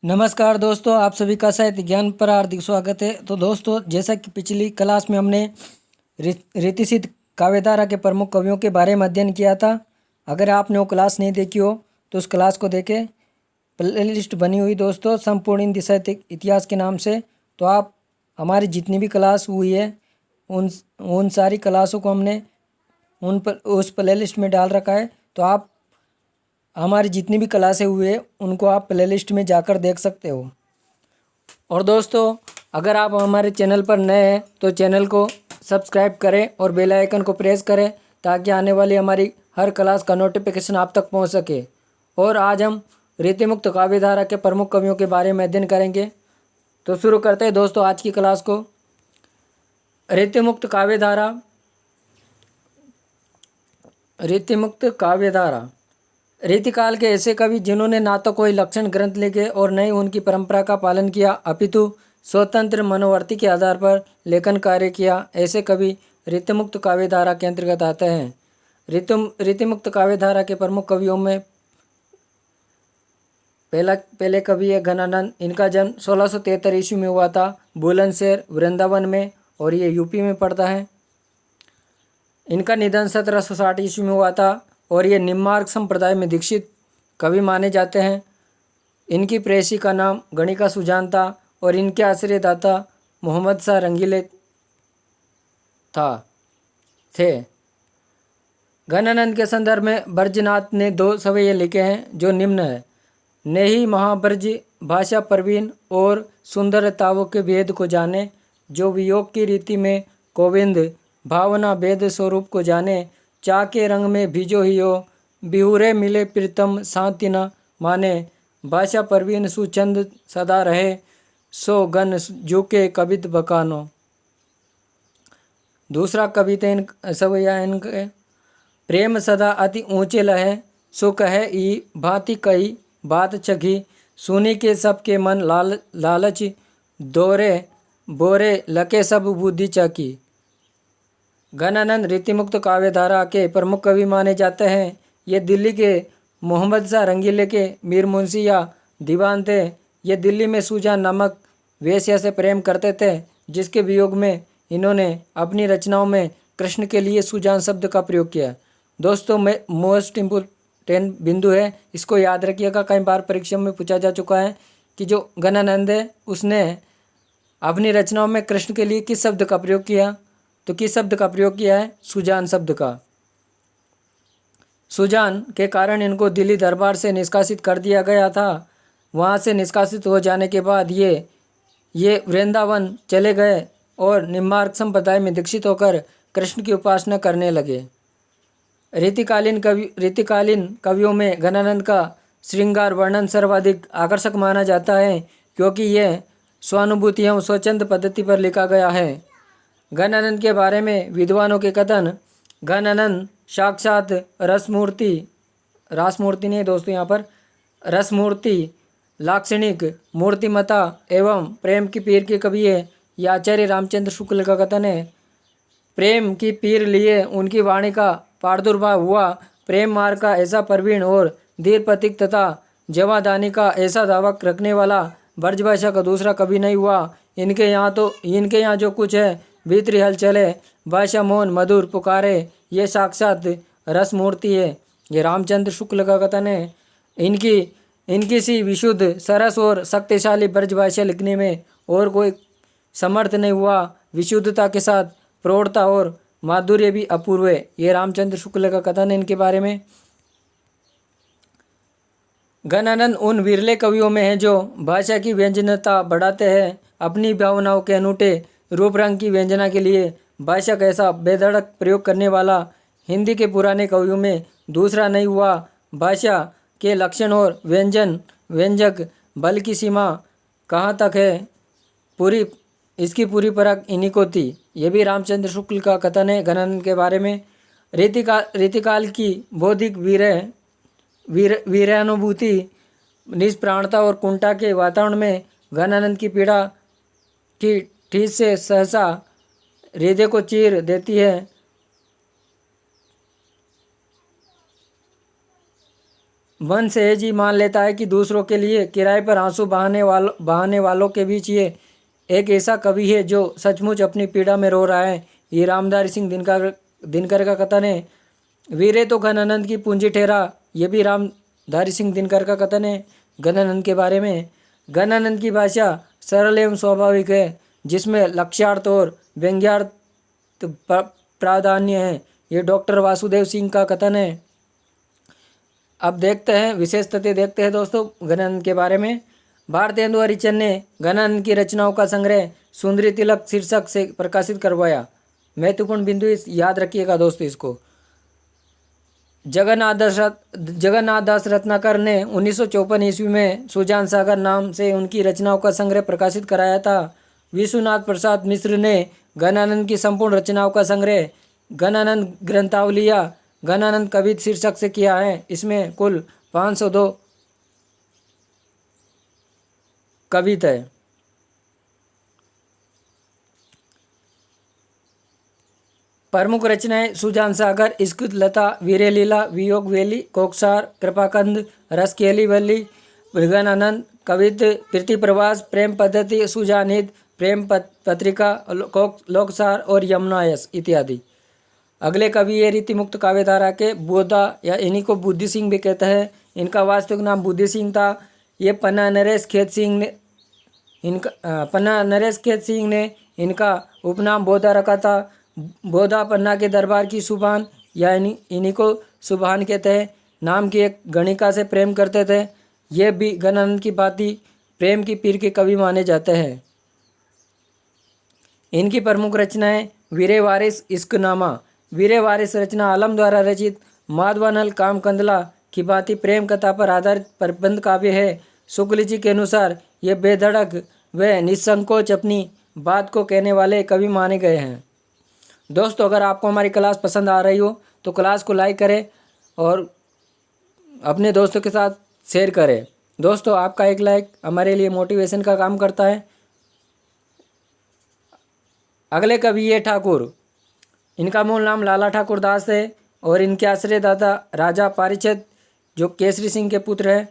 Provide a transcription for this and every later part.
नमस्कार दोस्तों, आप सभी का साहित्य ज्ञान पर हार्दिक स्वागत है। तो दोस्तों, जैसा कि पिछली क्लास में हमने रीतिसिद्ध काव्यधारा के प्रमुख कवियों के बारे में अध्ययन किया था। अगर आपने वो क्लास नहीं देखी हो तो उस क्लास को देखें। प्ले लिस्ट बनी हुई दोस्तों संपूर्ण हिंदी साहित्य इतिहास के नाम से। तो आप हमारी जितनी भी क्लास हुई है उन सारी क्लासों को हमने उन पर उस प्ले लिस्ट में डाल रखा है। तो आप हमारी जितनी भी क्लासें हुई है उनको आप प्लेलिस्ट में जाकर देख सकते हो। और दोस्तों, अगर आप हमारे चैनल पर नए हैं तो चैनल को सब्सक्राइब करें और बेल आइकन को प्रेस करें ताकि आने वाली हमारी हर क्लास का नोटिफिकेशन आप तक पहुंच सके। और आज हम रीतिमुक्त काव्यधारा के प्रमुख कवियों के बारे में अध्ययन करेंगे। तो शुरू करते हैं दोस्तों आज की क्लास को। रीतिमुक्त काव्यधारा। रीतिकाल के ऐसे कवि जिन्होंने ना तो कोई लक्षण ग्रंथ लिखे और न ही उनकी परंपरा का पालन किया, अपितु स्वतंत्र मनोवर्ती के आधार पर लेखन कार्य किया, ऐसे कवि रीतिमुक्त काव्यधारा के अंतर्गत आते हैं। रीतिमुक्त काव्यधारा के प्रमुख कवियों में पहले कवि है घनानंद। इनका जन्म 1673 ईस्वी में हुआ था बुलंदशहर वृंदावन में, और ये यूपी में पड़ता है। इनका निधन 1760 ईस्वी में हुआ था और ये निम्नार्क संप्रदाय में दीक्षित कवि माने जाते हैं। इनकी प्रेयसी का नाम गणिका सुजान था और इनके आश्रयदाता मोहम्मद शाह रंगीले थे। घनानंद के संदर्भ में ब्रजनाथ ने 2 सवैये लिखे हैं जो निम्न है। नेही महाब्रज भाषा प्रवीण और सुंदरताओं के भेद को जाने, जो वियोग की रीति में गोविंद भावना भेद स्वरूप को जाने, चा के रंग में भिजो ही हो, बिहुरे मिले प्रीतम शांति न माने, भाषा प्रवीण सुचंद सदा रहे, सो गन झुके कवित बकानो। दूसरा कविता सवैया इनके। प्रेम सदा अति ऊंचे लहे, सुख है ई भांति कही बात चखी, सुनी के सबके मन लालच, दोरे बोरे लके सब बुद्धि चकी। घनानंद रीतिमुक्त काव्यधारा के प्रमुख कवि माने जाते हैं। ये दिल्ली के मोहम्मद शाह रंगीले के मीर मुंशी या दीवान थे। ये दिल्ली में सुजान नामक वेश्या से प्रेम करते थे, जिसके वियोग में इन्होंने अपनी रचनाओं में कृष्ण के लिए सुजान शब्द का प्रयोग किया। दोस्तों, में मोस्ट इम्पोर्टेंट बिंदु है, इसको याद रखिएगा। कई बार परीक्षा में पूछा जा चुका है कि जो घनानंद है उसने अपनी रचनाओं में कृष्ण के लिए किस शब्द का प्रयोग किया। तो किस शब्द का प्रयोग किया है? सुजान शब्द का। सुजान के कारण इनको दिल्ली दरबार से निष्कासित कर दिया गया था। वहाँ से निष्कासित हो जाने के बाद ये वृंदावन चले गए और निम्नार्क संप्रदाय में दीक्षित होकर कृष्ण की उपासना करने लगे। रीतिकालीन कवियों में घनानंद का श्रृंगार वर्णन सर्वाधिक आकर्षक माना जाता है, क्योंकि यह स्वानुभूति एवं स्वच्छंद पद्धति पर लिखा गया है। घनानंद के बारे में विद्वानों के कथन। घनानंद साक्षात रासमूर्ति नहीं दोस्तों, यहाँ पर रसमूर्ति, लाक्षणिक, मूर्तिमता एवं प्रेम की पीर के कवि है। यह आचार्य रामचंद्र शुक्ल का कथन है। प्रेम की पीर लिए उनकी वाणी का प्रादुर्भाव हुआ। प्रेम मार्ग का ऐसा प्रवीण और धीर प्रतीक तथा जवादानी का ऐसा दावा रखने वाला ब्रजभाषा का दूसरा कवि नहीं हुआ। इनके यहाँ जो कुछ है भीतरी हलचल है, भाषा मौन मधुर पुकारे, ये साक्षात रसमूर्ति है। ये रामचंद्र शुक्ल का कथन है। इनकी सी विशुद्ध सरस और शक्तिशाली ब्रजभाषा लिखने में और कोई समर्थ नहीं हुआ। विशुद्धता के साथ प्रौढ़ता और माधुर्य भी अपूर्व है। ये रामचंद्र शुक्ल का कथन है इनके बारे में। घनानंद उन विरले कवियों में हैं जो भाषा की व्यंजनता बढ़ाते हैं। अपनी भावनाओं के अनूठे रूप रंग की व्यंजना के लिए भाषा का ऐसा बेधड़क प्रयोग करने वाला हिंदी के पुराने कवियों में दूसरा नहीं हुआ। भाषा के लक्षण और व्यंजक बल की सीमा कहाँ तक है, इसकी पूरी परख इन्हीं को थी। ये भी रामचंद्र शुक्ल का कथन है घनानंद के बारे में। रीतिकाल की बौद्धिक वीरानुभूति, निष्प्राणता और कुंठा के वातावरण में घनानंद की पीड़ा की ठेस से सहसा हृदय को चीर देती है। मन से ही मान लेता है कि दूसरों के लिए किराए पर आंसू बहाने वालों के बीच ये एक ऐसा कवि है जो सचमुच अपनी पीड़ा में रो रहा है। ये रामधारी सिंह दिनकर का कथन है। वीरे तो घनानंद की पूंजी ठहरा, ये भी रामधारी सिंह दिनकर का कथन है घनानंद के बारे में। घनानंद की भाषा सरल एवं स्वाभाविक है, जिसमें लक्ष्यार्थ और व्यंग्यार्थ प्राधान्य है। ये डॉक्टर वासुदेव सिंह का कथन है। अब देखते हैं विशेष तथ्य, देखते हैं दोस्तों घनानंद के बारे में। भारतेंदु हरिचंद ने घनानंद की रचनाओं का संग्रह सुंदरी तिलक शीर्षक से प्रकाशित करवाया। महत्वपूर्ण बिंदु याद रखिएगा दोस्तों इसको। जगन्नाथ दास रत्नाकर ने 1954 ईस्वी में सुजान सागर नाम से उनकी रचनाओं का संग्रह प्रकाशित कराया था। विश्वनाथ प्रसाद मिश्र ने घनानंद की संपूर्ण रचनाओं का संग्रह घनानंद ग्रंथावलिया घनानंद कवित शीर्षक से किया है। इसमें कुल 502 कवित है। प्रमुख रचनाएं सुजान सागर, इश्क लता, वीरे लीला, वियोग वेली, कोकसार, कृपाकंद, रस केली वल्ली, घनानंद कवित, प्रीति प्रवास, प्रेम पद्धति, सुजानहित, प्रेम पत्रिका, लोकसार और यमुनायस इत्यादि। अगले कवि ये रीति मुक्त काव्यधारा के बोधा या इन्हीं को बुद्धि सिंह भी कहते हैं। इनका वास्तविक नाम बुद्धि सिंह था। ये पन्ना नरेश खेत सिंह ने इनका उपनाम बोधा रखा था। बोधा पन्ना के दरबार की सुभान या इन्हीं को सुभान कहते हैं नाम की एक गणिका से प्रेम करते थे। ये भी घनानंद की भांति प्रेम की पीर के कवि माने जाते हैं। इनकी प्रमुख रचनाएं वीरे वारिस, इश्कनामा। वीरे वारिस रचना आलम द्वारा रचित माधवानल कामकंदला की भांति प्रेम कथा पर आधारित प्रबंध काव्य है। शुक्ल जी के अनुसार ये बेधड़क व निसंकोच अपनी बात को कहने वाले कवि माने गए हैं। दोस्तों अगर आपको हमारी क्लास पसंद आ रही हो तो क्लास को लाइक करें और अपने दोस्तों के साथ शेयर करें। दोस्तों आपका एक लाइक हमारे लिए मोटिवेशन का काम करता है। अगले कवि ये ठाकुर, इनका मूल नाम लाला ठाकुर दास है और इनके आश्रयदाता राजा पारिचद जो केसरी सिंह के पुत्र हैं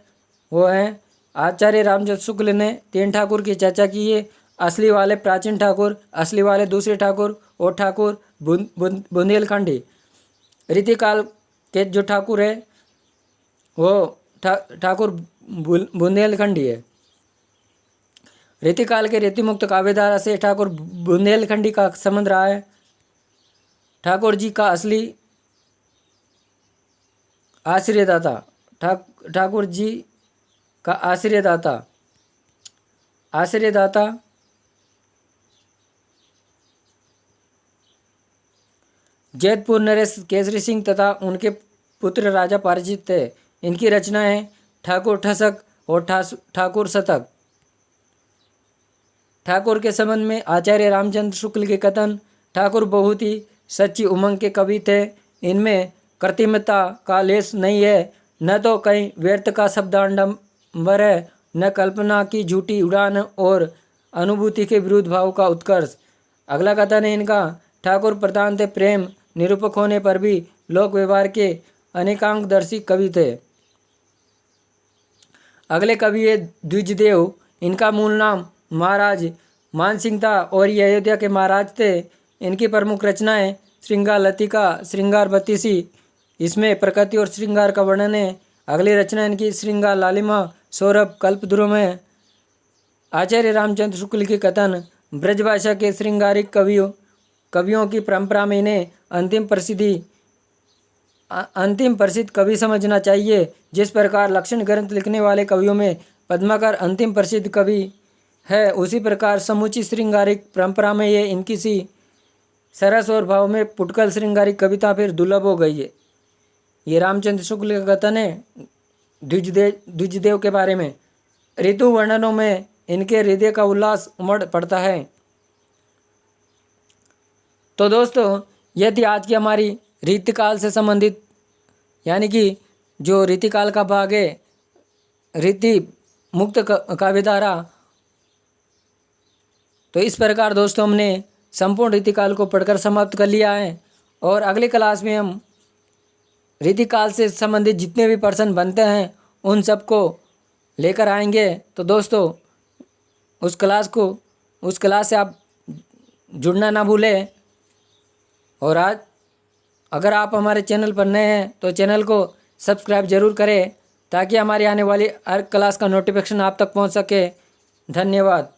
वो हैं। आचार्य रामचंद्र शुक्ल ने 3 ठाकुर की चर्चा की है। असली वाले प्राचीन ठाकुर, असली वाले दूसरे ठाकुर और ठाकुर बुंदेलखंडी। रीतिकाल के जो ठाकुर है वो ठाकुर बुंदेलखंडी है। रीतिकाल के रीतिमुक्त काव्यधारा से ठाकुर बुंदेलखंडी का संबंध रहा है। ठाकुर जी का असली आश्रयदाता ठाकुर जी का आश्रयदाता जैतपुर नरेश केसरी सिंह तथा उनके पुत्र राजा पारिचित थे। इनकी रचनाएं ठाकुर ठसक और ठाकुर शतक। ठाकुर के संबंध में आचार्य रामचंद्र शुक्ल के कथन, ठाकुर बहुत ही सच्ची उमंग के कवि थे। इनमें कृत्रिमता का लेश नहीं है, न तो कहीं व्यर्थ का शब्दाडंबर है, न कल्पना की झूठी उड़ान और अनुभूति के विरुद्ध भाव का उत्कर्ष। अगला कथन है इनका, ठाकुर प्रधान थे प्रेम निरूपक होने पर भी लोक व्यवहार के अनेकांगदर्शी कवि थे। अगले कवि है द्विजदेव। इनका मूल नाम महाराज मान सिंह था और ये अयोध्या के महाराज थे। इनकी प्रमुख रचनाएं श्रृंगार लतिका, श्रृंगार बत्तीसी, इसमें प्रकृति और श्रृंगार का वर्णन है। अगली रचना इनकी श्रृंगार लालिमा, सौरभ, कल्पद्रुम है। आचार्य रामचंद्र शुक्ल के कथन, ब्रजभाषा के श्रृंगारिक कवियों की परंपरा में इन्हें अंतिम प्रसिद्ध कवि समझना चाहिए। जिस प्रकार लक्षण ग्रंथ लिखने वाले कवियों में पद्माकर अंतिम प्रसिद्ध कवि है, उसी प्रकार समूची श्रृंगारिक परंपरा में ये इनकी सी सरस और भाव में पुटकल श्रृंगारिक कविता फिर दुर्लभ हो गई है। ये रामचंद्र शुक्ल का कथन है द्विजदेव के बारे में। ऋतु वर्णनों में इनके हृदय का उल्लास उमड़ पड़ता है। तो दोस्तों यह थी आज की हमारी रीतिकाल से संबंधित यानी कि जो रीतिकाल का भाग है रीति मुक्त काव्यधारा। तो इस प्रकार दोस्तों हमने संपूर्ण रीतिकाल को पढ़कर समाप्त कर लिया है और अगली क्लास में हम रीतिकाल से संबंधित जितने भी प्रश्न बनते हैं उन सबको लेकर आएंगे। तो दोस्तों उस क्लास से आप जुड़ना ना भूलें। और आज अगर आप हमारे चैनल पर नए हैं तो चैनल को सब्सक्राइब ज़रूर करें ताकि हमारी आने वाली हर क्लास का नोटिफिकेशन आप तक पहुंच सके। धन्यवाद।